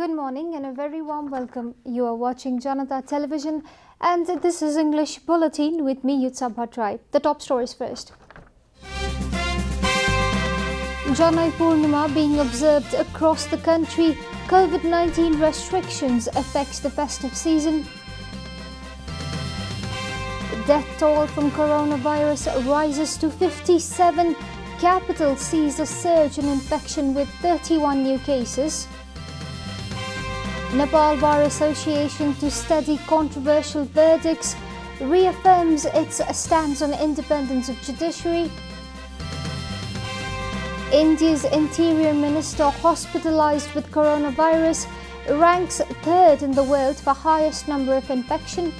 Good morning and a very warm welcome. You are watching JanataTelevision and this is English Bulletin with me, Yutsa Bhattrai. The top stories first. Janai Purnima being observed across the country. COVID-19 restrictions affects the festive season. Death toll from coronavirus rises to 57. Capital sees a surge in infection with 31 new cases. Nepal Bar Association to study controversial verdicts reaffirms its stance on independence of judiciary. India's Interior Minister hospitalized with coronavirus ranks third in the world for highest number of infection.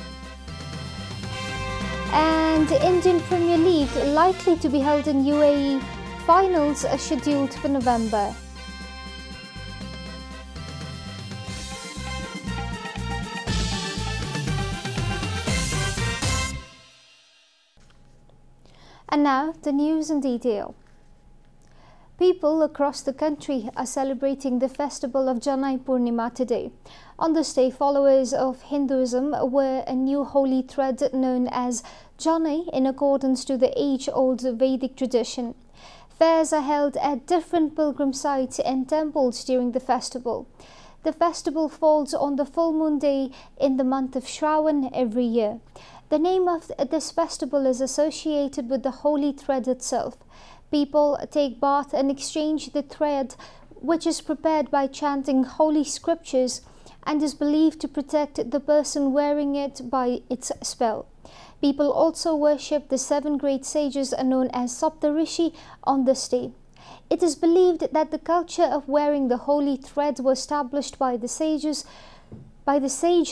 And Indian Premier League likely to be held in UAE. Finals are scheduled for November. And now the news in detail. People across the country are celebrating the festival of Janai Purnima today. On this day, followers of Hinduism wear a new holy thread known as Janai in accordance to the age-old Vedic tradition. Fairs are held at different pilgrim sites and temples during the festival. The festival falls on the full moon day in the month of Shrawan every year. The name of this festival is associated with the holy thread itself. People take bath and exchange the thread, which is prepared by chanting holy scriptures and is believed to protect the person wearing it by its spell. People also worship the 7 great sages known as Saptarishi on this day. It is believed that the culture of wearing the holy thread was established by the sage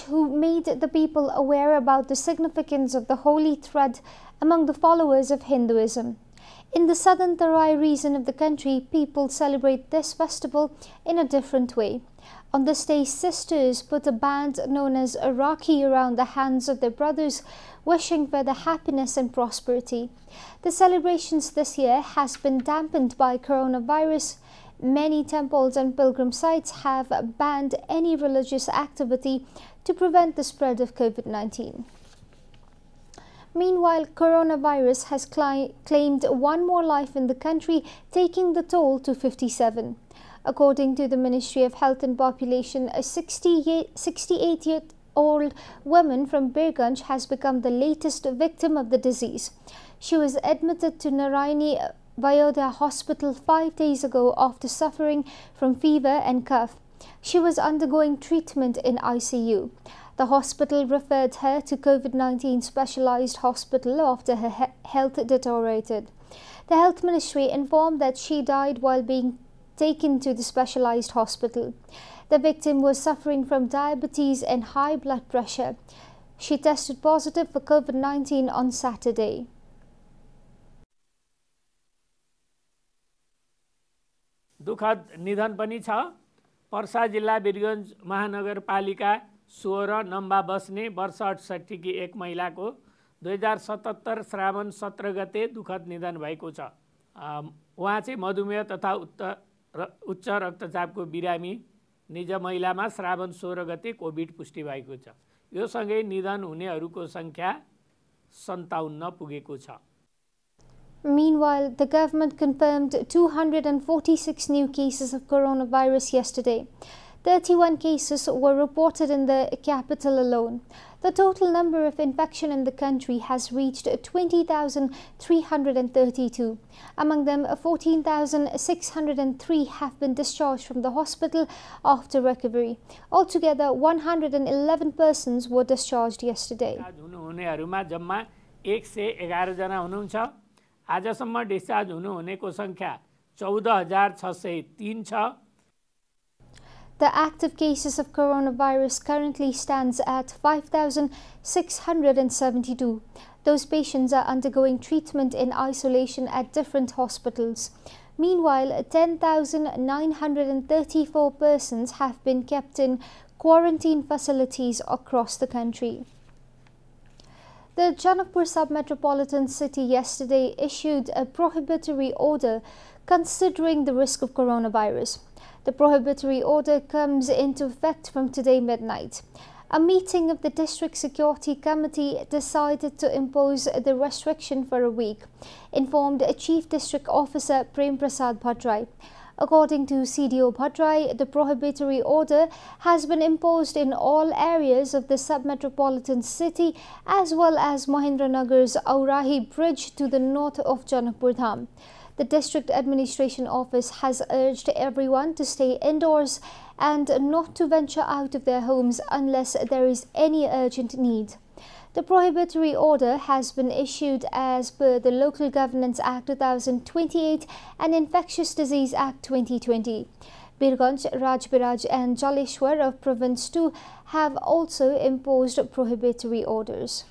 who made the people aware about the significance of the holy thread among the followers of Hinduism. In the southern Tarai region of the country, people celebrate this festival in a different way. On this day, sisters put a band known as a Rakhi around the hands of their brothers, wishing for the happiness and prosperity. The celebrations this year has been dampened by coronavirus. Many temples and pilgrim sites have banned any religious activity to prevent the spread of COVID-19. Meanwhile, coronavirus has claimed one more life in the country, taking the toll to 57. According to the Ministry of Health and Population, a 68-year-old woman from Birganj has become the latest victim of the disease. She was admitted to Narayani Vayodhya Hospital 5 days ago after suffering from fever and cough. She was undergoing treatment in ICU. The hospital referred her to COVID-19 specialized hospital after her health deteriorated. The Health Ministry informed that she died while being taken to the specialized hospital. The victim was suffering from diabetes and high blood pressure. She tested positive for COVID-19 on Saturday. दुखद निधन पनि छ। पर्सा जिल्ला वीरगञ्ज महानगरपालिका 16 number बस्ने वर्ष 68 की एक महिलाको 2077 श्रावण 17 गते दुखद निधन भएको छ। उहाँ चाहिँ मधुमेह तथा उच्च रक्तचापको बिरामी निज महिलामा श्रावण 16 गते कोभिड पुष्टि भएको छ। यो सँगै निधन हुनेहरूको संख्या 57 पुगेको छ। Meanwhile, the government confirmed 246 new cases of coronavirus yesterday. 31 cases were reported in the capital alone. The total number of infection in the country has reached 20,332. Among them, 14,603 have been discharged from the hospital after recovery. Altogether, 111 persons were discharged yesterday. जम्मा 111 जना हुनुहुन्छ। आजसम्म discharge हुनेको संख्या 14,603 छ। The active cases of coronavirus currently stands at 5,672. Those patients are undergoing treatment in isolation at different hospitals. Meanwhile, 10,934 persons have been kept in quarantine facilities across the country. The Janakpur sub-metropolitan city yesterday issued a prohibitory order considering the risk of coronavirus. The prohibitory order comes into effect from today midnight. A meeting of the District Security Committee decided to impose the restriction for a week, informed Chief District Officer Prem Prasad Bhattrai. According to CDO Bhattrai, the prohibitory order has been imposed in all areas of the sub-metropolitan city as well as Mahendranagar's Aurahi Bridge to the north of Janakpur Dham. The District Administration Office has urged everyone to stay indoors and not to venture out of their homes unless there is any urgent need. The prohibitory order has been issued as per the Local Governance Act 2028 and Infectious Disease Act 2020. Birganj, Rajbiraj and Jaleshwar of Province 2 have also imposed prohibitory orders.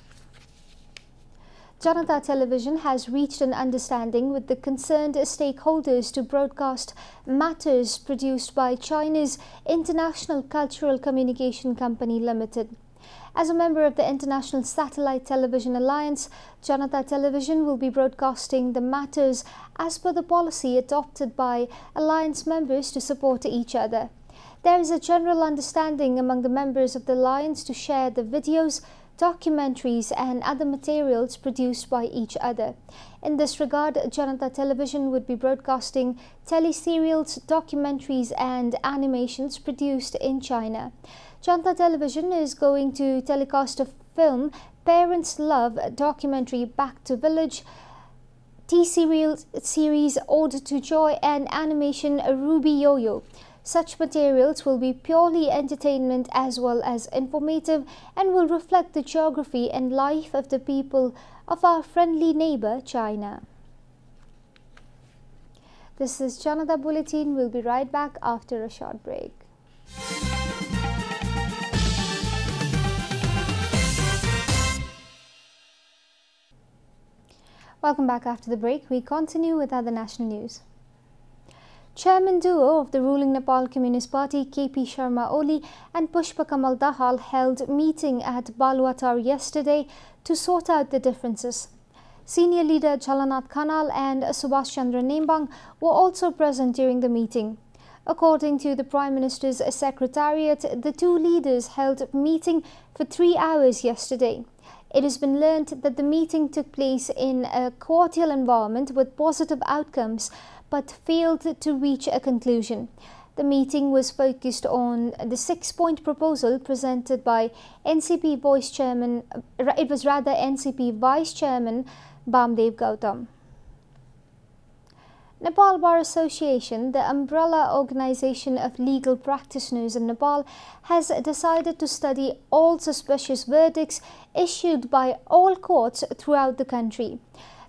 Janata Television has reached an understanding with the concerned stakeholders to broadcast matters produced by China's International Cultural Communication Company Limited. As a member of the International Satellite Television Alliance, Janata Television will be broadcasting the matters as per the policy adopted by Alliance members to support each other. There is a general understanding among the members of the Alliance to share the videos, documentaries and other materials produced by each other. In this regard, Janata Television would be broadcasting teleserials, documentaries and animations produced in China. Janata Television is going to telecast a film, Parents Love documentary Back to Village, T-serial series Ode to Joy and animation Ruby Yo-Yo. Such materials will be purely entertainment as well as informative and will reflect the geography and life of the people of our friendly neighbor China. This is Janata Bulletin. We'll be right back after a short break. Welcome back after the break. We continue with other national news. Chairman duo of the ruling Nepal Communist Party KP Sharma Oli and Pushpa Kamal Dahal held meeting at Baluatar yesterday to sort out the differences. Senior leader Jhalanath Khanal and Subhash Chandra Nembang were also present during the meeting. According to the Prime Minister's Secretariat, the two leaders held a meeting for 3 hours yesterday. It has been learned that the meeting took place in a cordial environment with positive outcomes but failed to reach a conclusion. The meeting was focused on the 6-point proposal presented by NCP Vice Chairman Bamdev Gautam. Nepal Bar Association, the umbrella organization of legal practitioners in Nepal, has decided to study all suspicious verdicts issued by all courts throughout the country.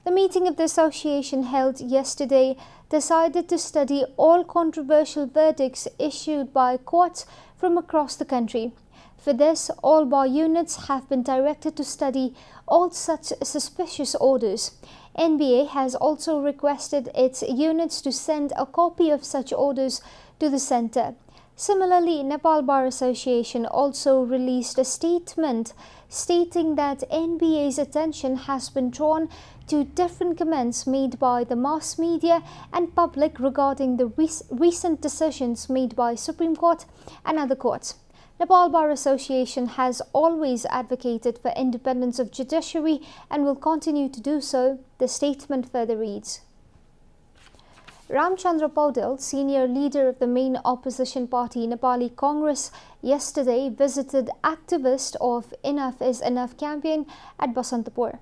The meeting of the association held yesterday decided to study all controversial verdicts issued by courts from across the country. For this, all bar units have been directed to study all such suspicious orders. NBA has also requested its units to send a copy of such orders to the centre. Similarly, Nepal Bar Association also released a statement stating that NBA's attention has been drawn to different comments made by the mass media and public regarding the recent decisions made by Supreme Court and other courts. Nepal Bar Association has always advocated for independence of judiciary and will continue to do so, the statement further reads. Ramchandra Paudel, senior leader of the main opposition party Nepali Congress, yesterday visited activists of Enough is Enough campaign at Basantapur.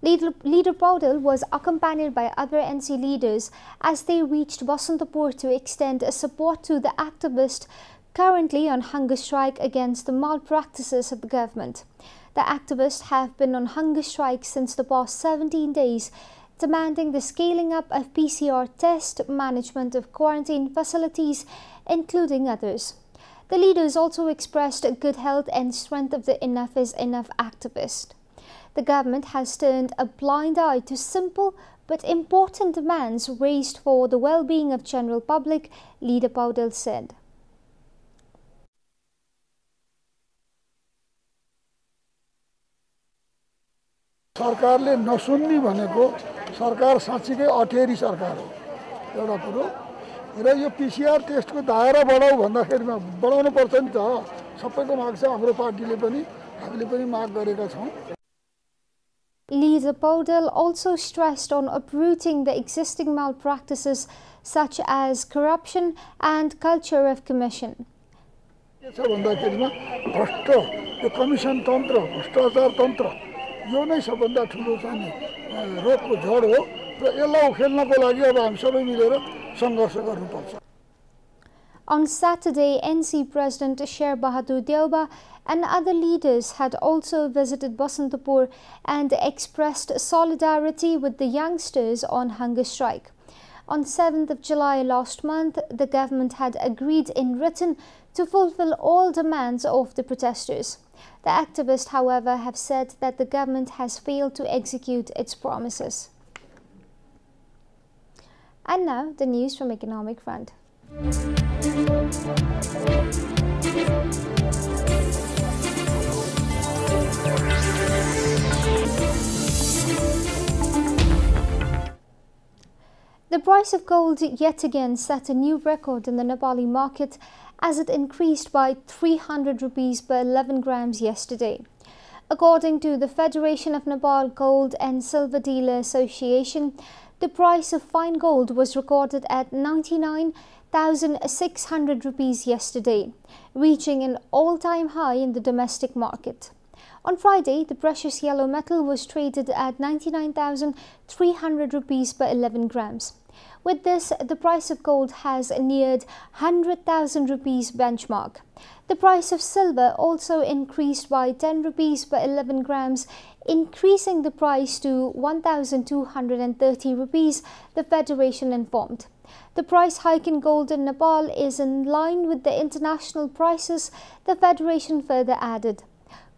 Leader Paudel was accompanied by other NC leaders as they reached Basantapur to extend support to the activists currently on hunger strike against the malpractices of the government. The activists have been on hunger strike since the past 17 days, demanding the scaling up of PCR test, management of quarantine facilities, including others. The leaders also expressed good health and strength of the Enough is Enough activists. The government has turned a blind eye to simple but important demands raised for the well-being of general public, Leader Paudel said. सरकारले नसुन्ने भनेको सरकार साँच्चीकै अटेरी सरकार हो एउटा कुरो र यो PCR टेस्टको दायरा बढाऊ भन्दाखेरिमा बढाउनु पर्छ नि त सबैको माग छ हाम्रो पार्टीले पनि हामीले पनि माग गरेका छौं Leader Podal also stressed on uprooting the existing malpractices such as corruption and culture of commission. के छ भन्दाखेरिमा भ्रष्ट यो कमिसन तन्त्र भ्रष्टाचार तन्त्र यो नै सबभन्दा ठुलो चाहिँ रोगको जड हो र यसलाई उखेल्नको लागि अब हामी सबै मिलेर सङ्घर्ष गर्नुपर्छ On Saturday, NC President Sher Bahadur Deuba and other leaders had also visited Basantapur and expressed solidarity with the youngsters on hunger strike. On 7th of July last month, the government had agreed in written to fulfill all demands of the protesters. The activists, however, have said that the government has failed to execute its promises. And now, the news from Economic Front. The price of gold yet again set a new record in the Nepali market as it increased by 300 rupees per 11 grams yesterday. According to the Federation of Nepal Gold and Silver Dealer Association, the price of fine gold was recorded at 99,600 rupees yesterday, reaching an all-time high in the domestic market. On Friday, the precious yellow metal was traded at 99,300 rupees per 11 grams. With this, the price of gold has neared 100,000 rupees benchmark. The price of silver also increased by 10 rupees per 11 grams, increasing the price to 1,230 rupees, the Federation informed. The price hike in gold in Nepal is in line with the international prices, the Federation further added.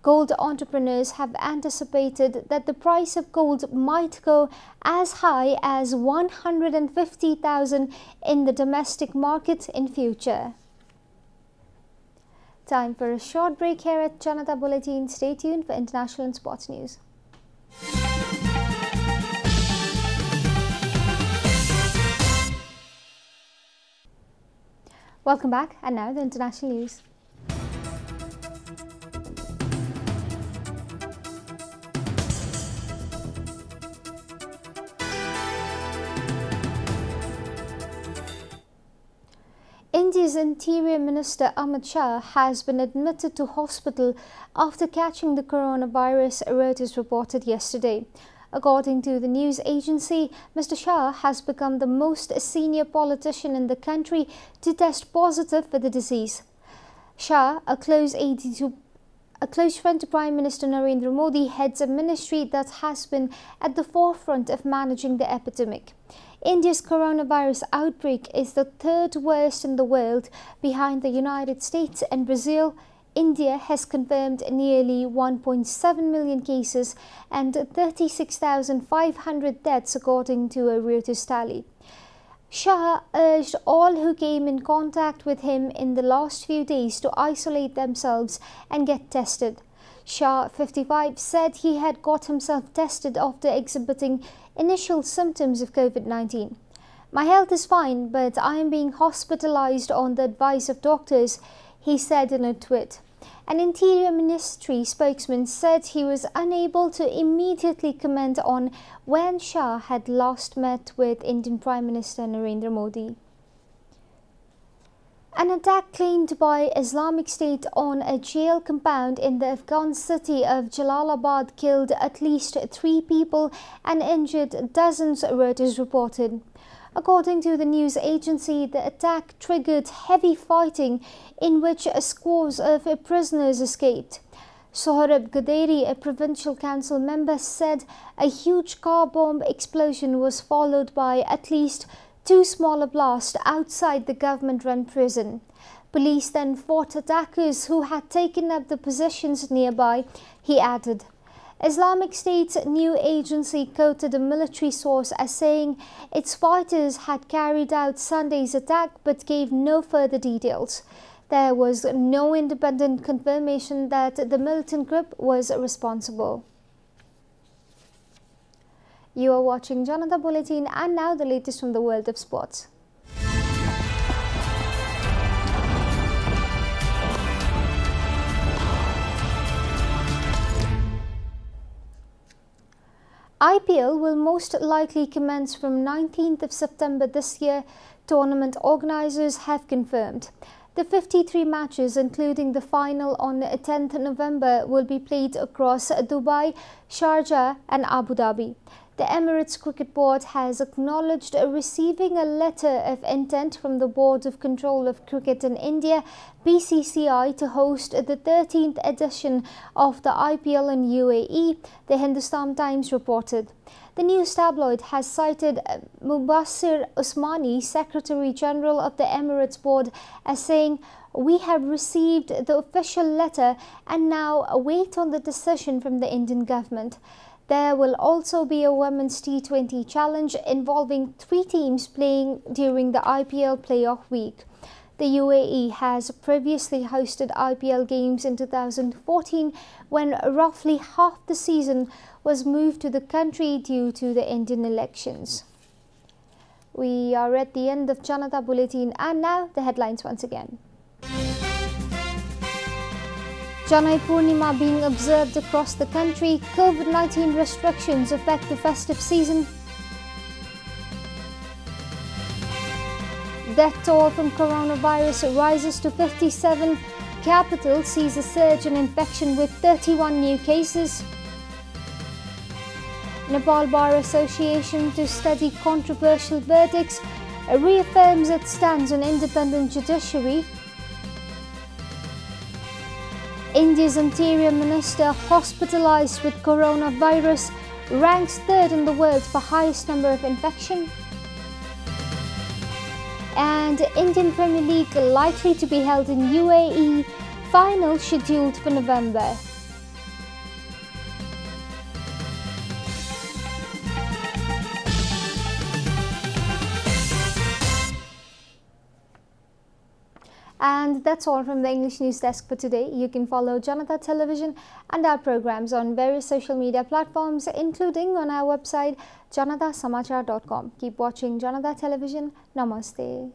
Gold entrepreneurs have anticipated that the price of gold might go as high as 150,000 in the domestic market in future. Time for a short break here at Janata Bulletin. Stay tuned for international and sports news. Welcome back, and now the international news. India's Interior Minister Amit Shah has been admitted to hospital after catching the coronavirus, Reuters reported yesterday. According to the news agency, Mr. Shah has become the most senior politician in the country to test positive for the disease. Shah, a close friend to Prime Minister Narendra Modi, heads a ministry that has been at the forefront of managing the epidemic. India's coronavirus outbreak is the third worst in the world, behind the United States and Brazil. India has confirmed nearly 1.7 million cases and 36,500 deaths, according to a Reuters tally. Shah urged all who came in contact with him in the last few days to isolate themselves and get tested. Shah, 55, said he had got himself tested after exhibiting initial symptoms of COVID-19. "My health is fine, but I am being hospitalized on the advice of doctors," he said in a tweet. An Interior Ministry spokesman said he was unable to immediately comment on when Shah had last met with Indian Prime Minister Narendra Modi. An attack claimed by Islamic State on a jail compound in the Afghan city of Jalalabad killed at least 3 people and injured dozens, Reuters reported. According to the news agency, the attack triggered heavy fighting in which scores of prisoners escaped. Sohrab Gaderi, a provincial council member, said a huge car bomb explosion was followed by at least 2 smaller blasts outside the government-run prison. Police then fought attackers who had taken up the positions nearby, he added. Islamic State's new agency quoted a military source as saying its fighters had carried out Sunday's attack but gave no further details. There was no independent confirmation that the militant group was responsible. You are watching Janata Bulletin, and now the latest from the world of sports. IPL will most likely commence from 19th of September this year, tournament organisers have confirmed. The 53 matches, including the final on 10th November, will be played across Dubai, Sharjah and Abu Dhabi. The Emirates Cricket Board has acknowledged receiving a letter of intent from the Board of Control of Cricket in India, BCCI, to host the 13th edition of the IPL in UAE, the Hindustan Times reported. The news tabloid has cited Mubassir Usmani, Secretary General of the Emirates Board, as saying, "We have received the official letter and now await on the decision from the Indian government." There will also be a Women's T20 challenge involving 3 teams playing during the IPL playoff week. The UAE has previously hosted IPL games in 2014 when roughly half the season was moved to the country due to the Indian elections. We are at the end of Janata Bulletin, and now the headlines once again. Janai Purnima being observed across the country. COVID-19 restrictions affect the festive season. Death toll from coronavirus rises to 57. Capital sees a surge in infection with 31 new cases. Nepal Bar Association to study controversial verdicts reaffirms its stance on independent judiciary. India's Interior Minister hospitalized with coronavirus ranks 3rd in the world for highest number of infection. And Indian Premier League likely to be held in UAE, final scheduled for November. And that's all from the English News Desk for today. You can follow Janata Television and our programs on various social media platforms, including on our website janatasamachar.com. Keep watching Janata Television. Namaste.